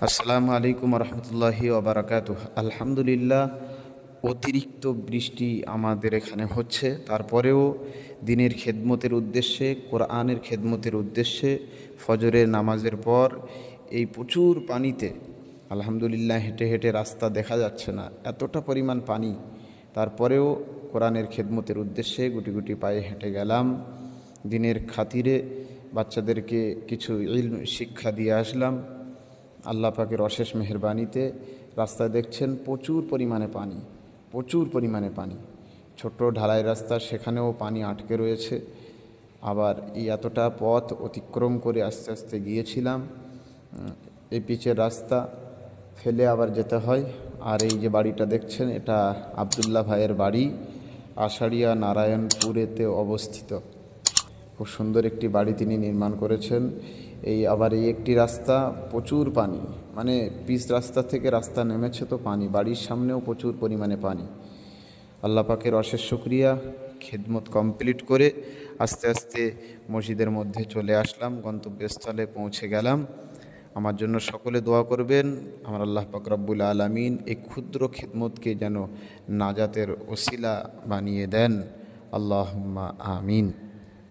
আসসালামু আলাইকুম রহমতুল্লাহি ওবরাকাতুহ। আলহামদুলিল্লাহ, অতিরিক্ত বৃষ্টি আমাদের এখানে হচ্ছে, তারপরেও দিনের খেদমতের উদ্দেশ্যে, কোরআনের খেদমতের উদ্দেশ্যে ফজরের নামাজের পর এই প্রচুর পানিতে আলহামদুলিল্লাহ হেঁটে হেঁটে রাস্তা দেখা যাচ্ছে না, এতটা পরিমাণ পানি। তারপরেও কোরআনের খেদমতের উদ্দেশ্যে গুটি গুটি পায়ে হেঁটে গেলাম। দিনের খাতিরে বাচ্চাদেরকে কিছু ইলম শিক্ষা দিয়ে আসলাম। আল্লাহ পাকের অশেষ মেহেরবানিতে রাস্তায় দেখছেন প্রচুর পরিমাণে পানি, প্রচুর পরিমাণে পানি। ছোট্ট ঢালাই রাস্তা, সেখানেও পানি আটকে রয়েছে। আবার এই এতটা পথ অতিক্রম করে আস্তে আস্তে গিয়েছিলাম। এই পিচের রাস্তা ফেলে আবার যেতে হয়। আর এই যে বাড়িটা দেখছেন, এটা আবদুল্লাহ ভাইয়ের বাড়ি, আষাঢ়িয়া নারায়ণপুরেতে অবস্থিত। খুব সুন্দর একটি বাড়ি তিনি নির্মাণ করেছেন। আবার এই একটি রাস্তা প্রচুর পানি, মানে পিচ রাস্তা থেকে রাস্তা নেমেছে তো পানি, বাড়ির সামনেও প্রচুর পরিমাণে পানি। আল্লাহ পাকের অশেষ শুকরিয়া, খেদমত কমপ্লিট করে আস্তে আস্তে মসজিদের মধ্যে চলে আসলাম, গন্তব্যস্থলে পৌঁছে গেলাম। আমার জন্য সকলে দোয়া করবেন, আমার আল্লাহ পাক রব্বুল আলামিন এই ক্ষুদ্র খেদমতকে যেন নাজাতের ওসিলা বানিয়ে দেন। আল্লাহুম্মা আমিন।